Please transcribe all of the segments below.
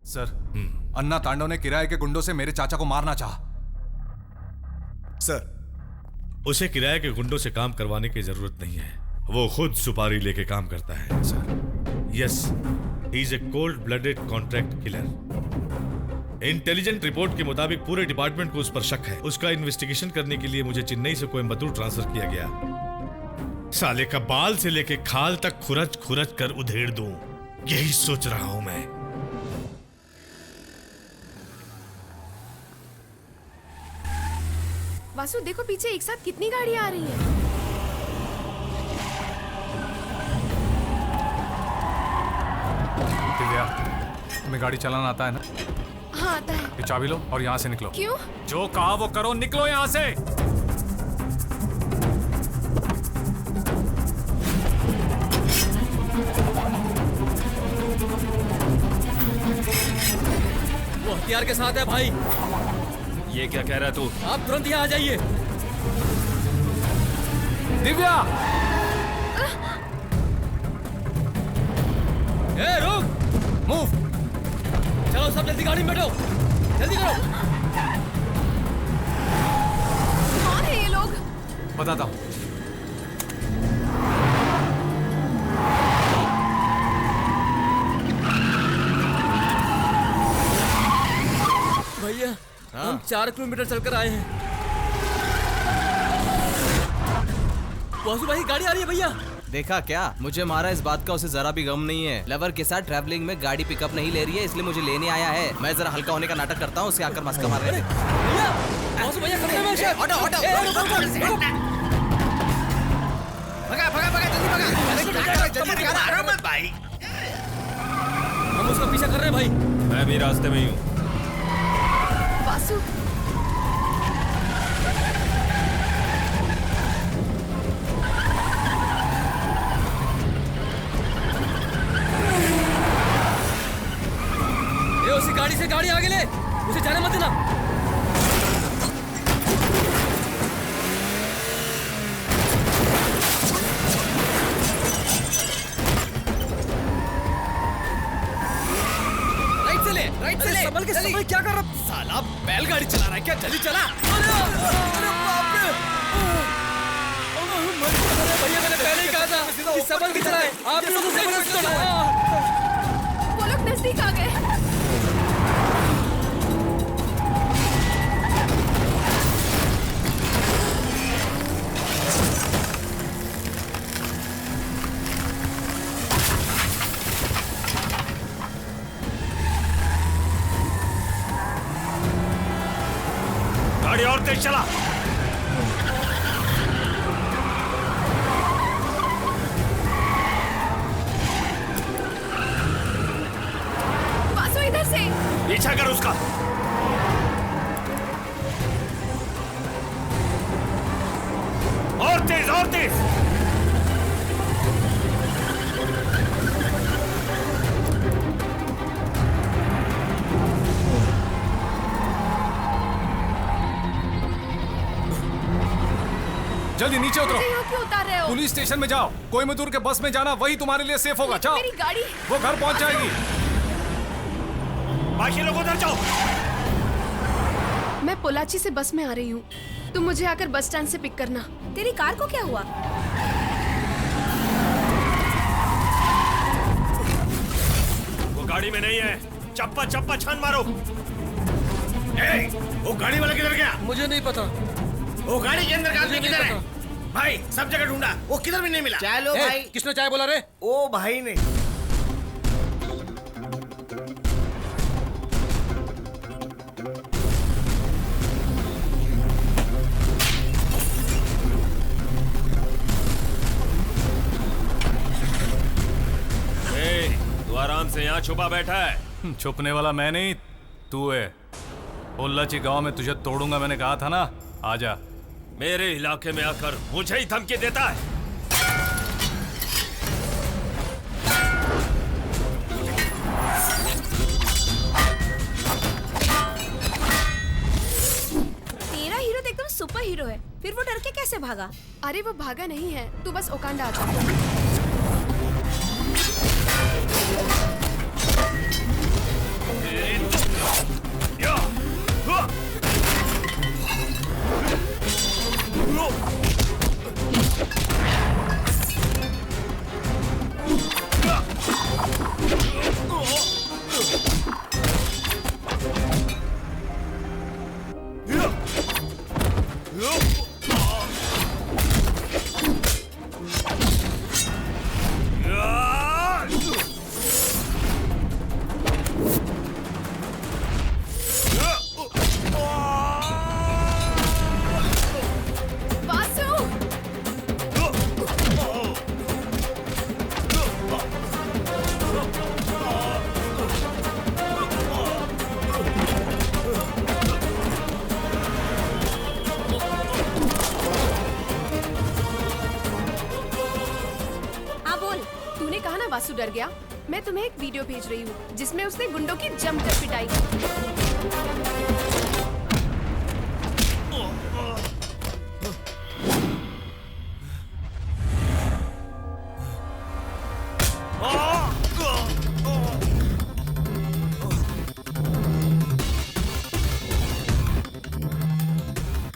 Sir, अन्ना तांडव ने किराए के गुंडों से मेरे चाचा को मारना चाहा। सर, उसे किराए के गुंडों से काम करवाने की जरूरत नहीं है, वो खुद सुपारी लेके काम करता है। Sir, yes, he is a cold blooded contract killer. Intelligent report के मुताबिक पूरे डिपार्टमेंट को उस पर शक है। उसका इन्वेस्टिगेशन करने के लिए मुझे चेन्नई से कोयम्बतूर ट्रांसफर किया गया। साले का बाल से लेके खाल तक खुरच खुरच कर उधेड़ दूं, यही सोच रहा हूं मैं। वासु देखो पीछे एक साथ कितनी गाड़ियां आ रही हैं। दिव्या, तुम्हें गाड़ी चलाना आता है ना? हाँ आता है। ये चाबी लो और यहाँ से निकलो। क्यों? जो कहा वो करो, निकलो यहाँ से। वो हथियार के साथ है भाई। ये क्या कह रहा है तू? आप तुरंत यहाँ आ जाइए। दिव्या! ए रुक! मूव! चलो सब जल्दी गाड़ी में बैठो, जल्दी करो। कौन है ये लोग? बताता हूँ। भैया हम 4 किलोमीटर चलकर आए हैं। वासु भाई गाड़ी आ रही है भैया। देखा क्या? मुझे मारा इस बात का उसे जरा भी गम नहीं है। लवर के साथ ट्रैवलिंग में गाड़ी पिकअप नहीं ले रही है, इसलिए मुझे लेने आया है। मैं जरा हल्का होने का नाटक करता हूँ, उसे आकर मस्का मार रहे थे। भैया, वासु भैया खतरे में है। हटो हटो, भगा भगा भगा, जल्दी भगा, जल्दी भगा भाई। हम उसका पीछा कर रहे हैं भाई। मैं भी रास्ते में ही हूँ। वासु ये उसी गाड़ी से गाड़ी आगे ले, उसे जाने मत देना। राइट से ले। संभल के, संभल, क्या कर रहा? साला बैलगाड़ी चला रहा है क्या? जल्दी चला। अरे बाप रे! भैया मैंने पहले ही कहा था कि संभल के चलाएं। आप लोगों से वो लोग नजदीक आ गए। गाड़ी और तेज चला। वासु इधर से। पीछा कर उसका। और तेज, और तेज। जल्दी नीचे उतरो। मुझे यहाँ क्यों उतार रहे हो? पुलिस स्टेशन में जाओ। कोयम्बतूर के बस में जाना, वही तुम्हारे लिए सेफ होगा। जाओ, मेरी गाड़ी। वो घर पहुंच जाएगी। बाकी लोग उधर जाओ। मैं पोलाची से बस में आ रही हूँ, तुम मुझे आकर बस स्टैंड से पिक करना। तेरी कार को क्या हुआ? वो गाड़ी में नहीं है। चप्पा चप्पा छान मारो। वो गाड़ी वाला किधर गया? मुझे नहीं पता। वो गाड़ी के अंदर का आदमी किधर है? भाई सब जगह ढूंढा, वो किधर भी नहीं मिला। चाय लो भाई। किसने चाय बोला रे? ओ भाई ने। तू आराम से यहाँ छुपा बैठा है। छुपने वाला मैं नहीं, तू है। पोल्लाची गांव में तुझे तोड़ूंगा, मैंने कहा था ना। आजा। मेरे इलाके में आकर मुझे ही धमकी देता है। तेरा हीरो तो एकदम सुपर हीरो है, फिर वो डर के कैसे भागा? अरे वो भागा नहीं है, तू बस ओकांडा आ जा। मैं तुम्हें एक वीडियो भेज रही हूँ जिसमें उसने गुंडों की जमकर पिटाई की।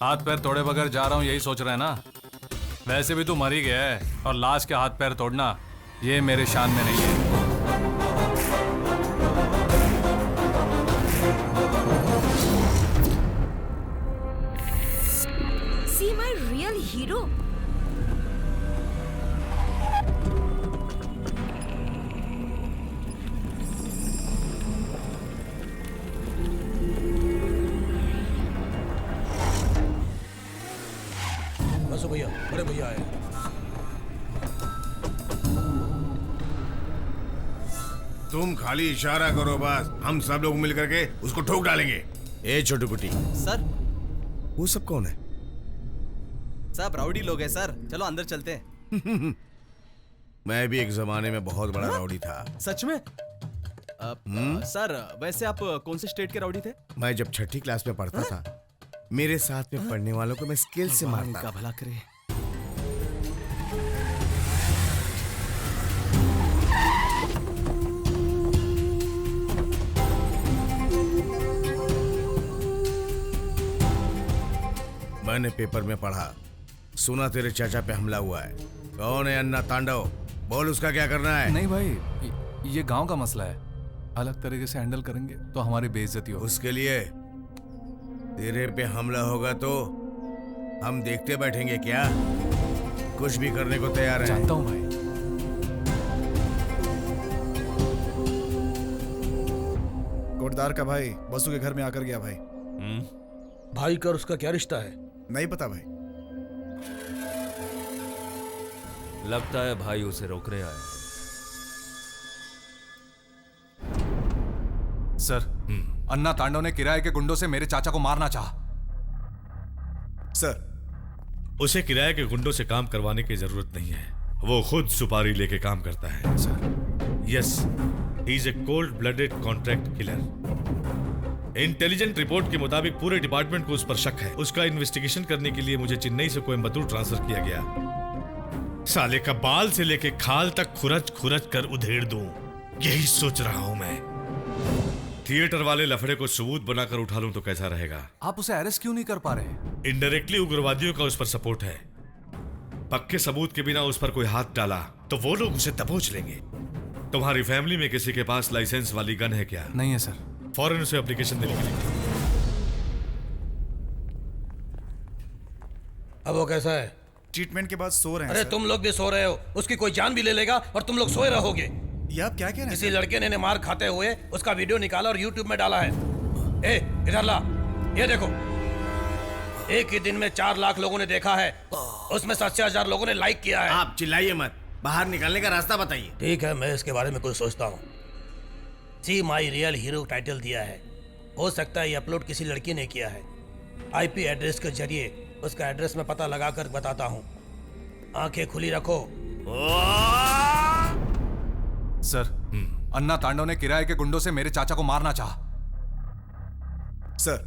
हाथ पैर तोड़े बगैर जा रहा हूँ यही सोच रहे हैं ना? वैसे भी तू मर ही गया है और लाश के हाथ पैर तोड़ना ये मेरे शान में नहीं है। See my real hero? बसो भैया, बड़े भैया आए। तुम खाली इशारा करो बस, हम सब लोग मिल करके उसको ठोक डालेंगे। ए छोटू कुटी, सर वो सब कौन है? सब राउडी लोग हैं सर, चलो अंदर चलते हैं। मैं भी एक जमाने में बहुत बड़ा राउडी था। सच में? सर वैसे आप कौन से स्टेट के राउडी थे? मैं जब छठी क्लास में पढ़ता था, मेरे साथ में पढ़ने वालों को मैं स्केल से मारता का था। भला करे। मैंने पेपर में पढ़ा, सुना तेरे चाचा पे हमला हुआ है। कौन है अन्ना तांडव? बोल उसका क्या करना है? नहीं भाई, ये गांव का मसला है, अलग तरीके से हैंडल करेंगे तो हमारी बेइज्जती होगी। उसके लिए तेरे पे हमला होगा तो हम देखते बैठेंगे क्या? कुछ भी करने को तैयार है। जानता हूँ भाई। कोटदार का भाई बसु के घर में आकर गया भाई। भाई का और उसका क्या रिश्ता है? नहीं पता भाई। लगता है भाई उसे रोक रहा है। सर, अन्ना तांडव ने किराए के गुंडों से मेरे चाचा को मारना चाहा। सर, उसे किराए के गुंडों से काम करवाने की जरूरत नहीं है, वो खुद सुपारी लेके काम करता है sir. Yes, he is a cold blooded contract killer. Intelligent report के मुताबिक पूरे डिपार्टमेंट को उस पर शक है। उसका इन्वेस्टिगेशन करने के लिए मुझे चेन्नई से कोयम्बतूर ट्रांसफर किया गया। साले का बाल से लेके खाल तक खुरच खुरच कर उधेड़ दूं, यही सोच रहा हूं मैं। थिएटर वाले लफड़े को सबूत बनाकर उठा लूं तो कैसा रहेगा? आप उसे अरेस्ट क्यों नहीं कर पा रहे? इनडायरेक्टली उग्रवादियों का उस पर सपोर्ट है। पक्के सबूत के बिना उस पर कोई हाथ डाला तो वो लोग उसे दबोच लेंगे। तुम्हारी फैमिली में किसी के पास लाइसेंस वाली गन है क्या? नहीं है सर। फौरन उसे एप्लीकेशन देने के लिए। अब वो कैसा है? ट्रीटमेंट के बाद सो रहे हैं अरे सर। तुम लोग भी सो रहे हो, उसकी कोई जान भी ले लेगा और तुम लोग सोए रहोगे। ये आप क्या कह रहे हैं? किसी लड़के ने मार खाते हुए उसका वीडियो निकाला और YouTube में डाला है। ए, इधर ला, ये देखो। एक ही दिन में 4 लाख लोगों ने देखा है, उसमें 80,000 लोगों ने लाइक किया है। आप चिल्लाइए मत, बाहर निकलने का रास्ता बताइए। ठीक है, मैं इसके बारे में कुछ सोचता हूँ। सी माई रियल हीरो टाइटल दिया है। हो सकता है ये अपलोड किसी लड़की ने किया है। IP एड्रेस के जरिए उसका एड्रेस मैं पता लगा कर बताता हूँ। आंखें खुली रखो। सर, अन्ना तांडव ने किराए के गुंडों से मेरे चाचा को मारना चाहा। सर,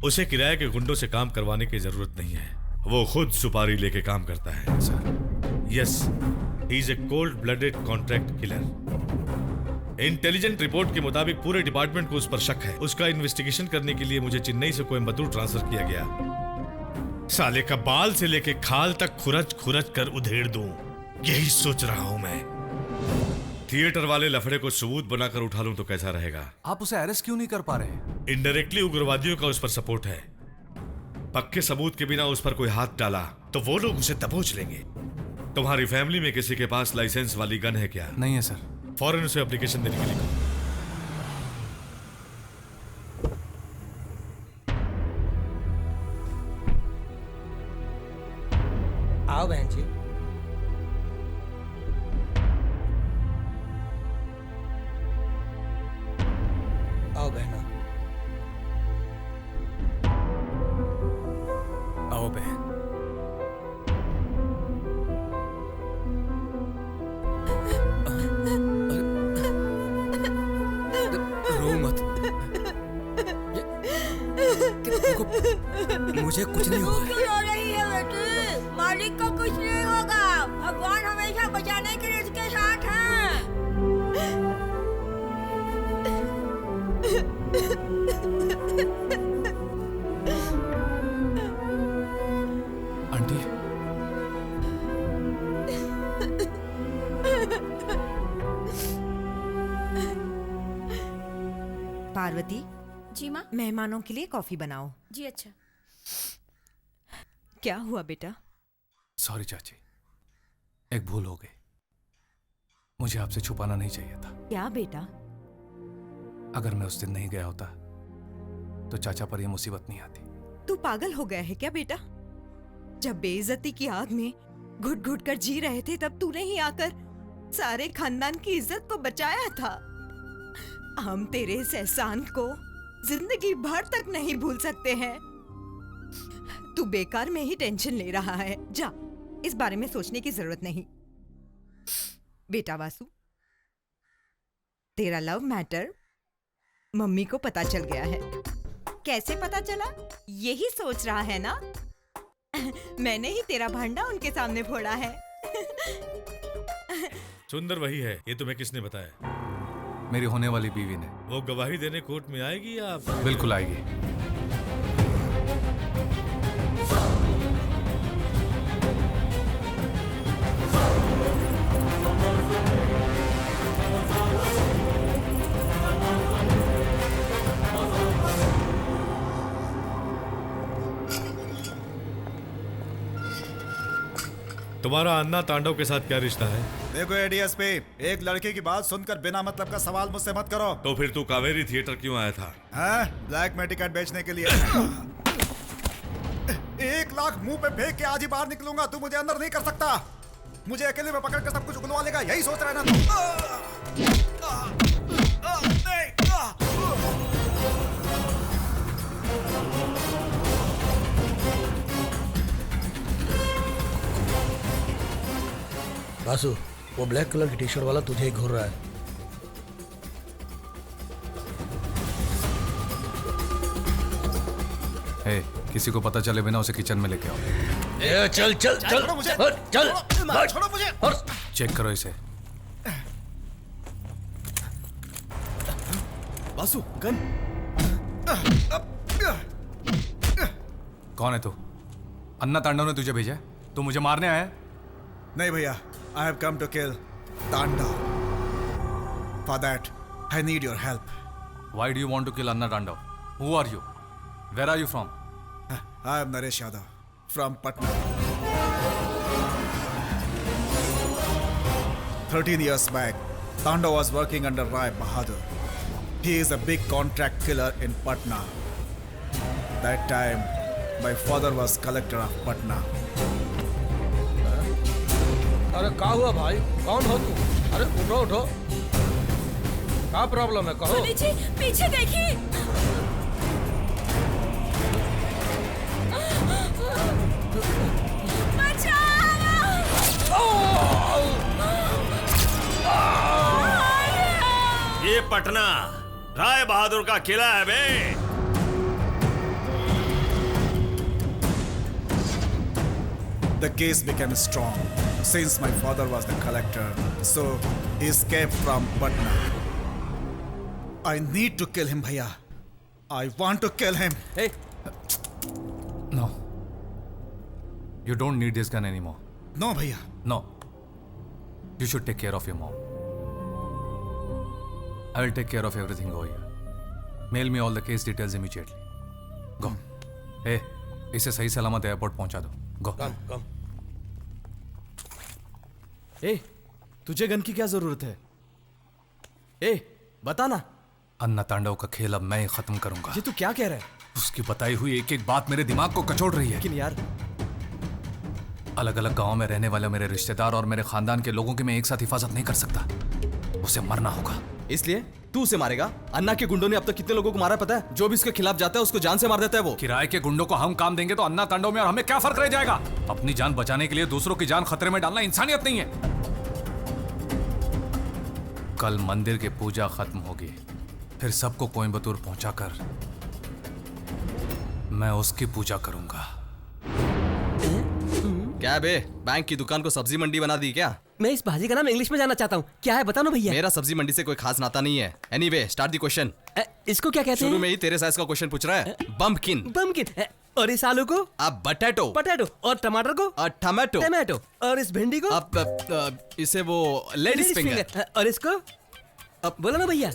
उसे किराए के गुंडों से काम करवाने की जरूरत नहीं है, वो खुद सुपारी लेके काम करता है sir. Yes, he is a cold blooded contract killer. Intelligent report के मुताबिक पूरे डिपार्टमेंट को उस पर शक है। उसका इन्वेस्टिगेशन करने के लिए मुझे चेन्नई से कोयम्बतूर ट्रांसफर किया गया। साले का बाल से लेके खाल तक खुरच खुरच कर उधेड़ दूं, यही सोच रहा हूं मैं। थिएटर वाले लफड़े को सबूत बनाकर उठा लूं तो कैसा रहेगा? आप उसे अरेस्ट क्यों नहीं कर पा रहे? इनडायरेक्टली उग्रवादियों का उस पर सपोर्ट है। पक्के सबूत के बिना उस पर कोई हाथ डाला तो वो लोग उसे दबोच लेंगे। तुम्हारी फैमिली में किसी के पास लाइसेंस वाली गन है क्या? नहीं है सर। फौरन उसे एप्लीकेशन देने के लिए कहो। आओ बहन जी। आओ बहना। आओ बहन। मुझे कुछ नहीं हुआ। क्यों रो रही है बेटी? मालिक को कुछ नहीं होगा। भगवान हमेशा बचाने के लिए उसके साथ हैं। आंटी, पार्वती, जी माँ। मेहमानों के लिए कॉफी बनाओ। जी अच्छा। क्या हुआ बेटा? सॉरी चाची, एक भूल हो गई। मुझे आपसे छुपाना नहीं चाहिए था। क्या बेटा? अगर मैं उस दिन नहीं गया होता तो चाचा पर यह मुसीबत नहीं आती। तू पागल हो गया है क्या बेटा? जब बेइज्जती की आग में घुट घुट कर जी रहे थे तब तूने ही आकर सारे खानदान की इज्जत को बचाया था। हम तेरे इस एहसान को जिंदगी भर तक नहीं भूल सकते हैं। तू बेकार में ही टेंशन ले रहा है। जा, इस बारे में सोचने की जरूरत नहीं। बेटा वासु, तेरा लव मैटर मम्मी को पता चल गया है। कैसे पता चला यही सोच रहा है ना? मैंने ही तेरा भांडा उनके सामने फोड़ा है। सुंदर वही है, ये तुम्हें किसने बताया? मेरी होने वाली बीवी ने। वो गवाही देने कोर्ट में आएगी या बिल्कुल आएगी। तुम्हारा अन्ना तांडव के साथ क्या रिश्ता है? देखो एडीएसपी, एक लड़के की बात सुनकर बिना मतलब का सवाल मुझसे मत करो। तो फिर तू कावेरी थिएटर क्यों आया था? हाँ, ब्लैक में टिकट बेचने के लिए। 1 लाख मुंह पे फेंक के आज ही बाहर निकलूंगा। तू मुझे अंदर नहीं कर सकता। मुझे अकेले में पकड़ कर सब कुछ उगलवा लेगा, यही सोच रहा है ना वासु, वो ब्लैक कलर की टी शर्ट वाला तुझे ही घूर रहा है। हे, किसी को पता चले बिना उसे किचन में लेके आओ। ए, चल चल चल छोड़ो मुझे। चल छोड़ो मुझे। चेक करो इसे। वासु, गन। कौन है तू? अन्ना तांडव ने तुझे भेजा है? तू मुझे मारने आया है? नहीं भैया, I have come to kill Tandav. For that, I need your help. Why do you want to kill Anna Tandav? Who are you? Where are you from? I am Naresh Yadav from Patna. 13 years back, Tandav was working under Rai Bahadur. He is a big contract killer in Patna. That time, my father was collector of Patna. अरे क्या हुआ भाई? कौन हो तू? अरे उठो उठो, क्या प्रॉब्लम है कहो। जी, पीछे देखिए। ये पटना राय बहादुर का किला है बे। The case became strong since my father was the collector, so he escaped from Patna. I need to kill him, bhaiya. I want to kill him. Hey, No. You don't need this gun anymore. No, bhaiya. No. You should take care of your mom. I will take care of everything over here. Mail me all the case details immediately. Go. Hey, इसे सही सलामत airport पहुंचा दो. Go. कम कम। ए, तुझे gun की क्या जरूरत है? ए, बता ना। अन्ना तांडव का खेल अब मैं ही खत्म करूंगा। ये तू क्या कह रहा है? उसकी बताई हुई एक एक बात मेरे दिमाग को कचोड़ रही है। लेकिन यार, अलग अलग गांव में रहने वाले मेरे रिश्तेदार और मेरे खानदान के लोगों की मैं एक साथ हिफाजत नहीं कर सकता। उसे मरना होगा। इसलिए तू उसे मारेगा? अन्ना के गुंडों ने अब तक कितने लोगों को मारा पता है? जो भी इसके खिलाफ जाता है उसको जान से मार देता है वो। किराए के गुंडों को हम काम देंगे तो अन्ना तांडव में और हमें क्या फर्क रह जाएगा? अपनी जान बचाने के लिए दूसरों की जान खतरे में डालना इंसानियत नहीं है। कल मंदिर की पूजा खत्म होगी, फिर सबको कोयम्बतूर पहुंचाकर मैं उसकी पूजा करूंगा। क्या बे, बैंक की दुकान को सब्जी मंडी बना दी क्या? मैं इस भाजी का नाम इंग्लिश में जानना चाहता हूँ, क्या है बता ना भैया। मेरा सब्जी मंडी से कोई खास नाता नहीं है। Anyway, start the question. इसको क्या कहते हैं? शुरू में ही तेरे साइज का क्वेश्चन पूछ रहा है। बम्पकिन। बम्पकिन। और इस आलू को? अब बटेटो। पटेटो। और टमाटर को? टमाटो। टमाटो। और इस भिंडी को? अब इसे वो लेडीज फिंगर। और इसको? अब बोलो ना भैया।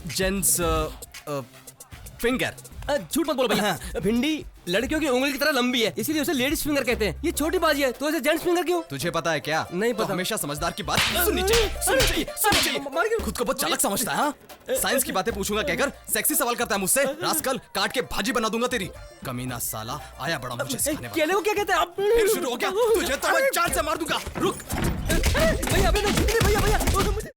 Gents finger. झूठ मत बोलो भैया। भिंडी लड़कियों की उंगली की तरह लंबी है, इसीलिए उसे लेडीज फिंगर कहते हैं। ये छोटी बाजी है तो इसे जेंट्स फिंगर क्यों? तुझे पता है क्या? नहीं तो पता। हमेशा समझदार की बात सुननी चाहिए, सुननी चाहिए, सुननी चाहिए। खुद को बहुत चालाक समझता है। हाँ? साइंस की बातें पूछूंगा कहकर सेक्सी सवाल करता है मुझसे। रास्कल, काट के भाजी बना दूंगा तेरी। कमीना साला आया बड़ा मुझे सिखाने वाला। केले को क्या कहते हैं? फिर शुरू हो गया। तुझे तो मैं जान से मार दूंगा। रुक भैया भैया भैया।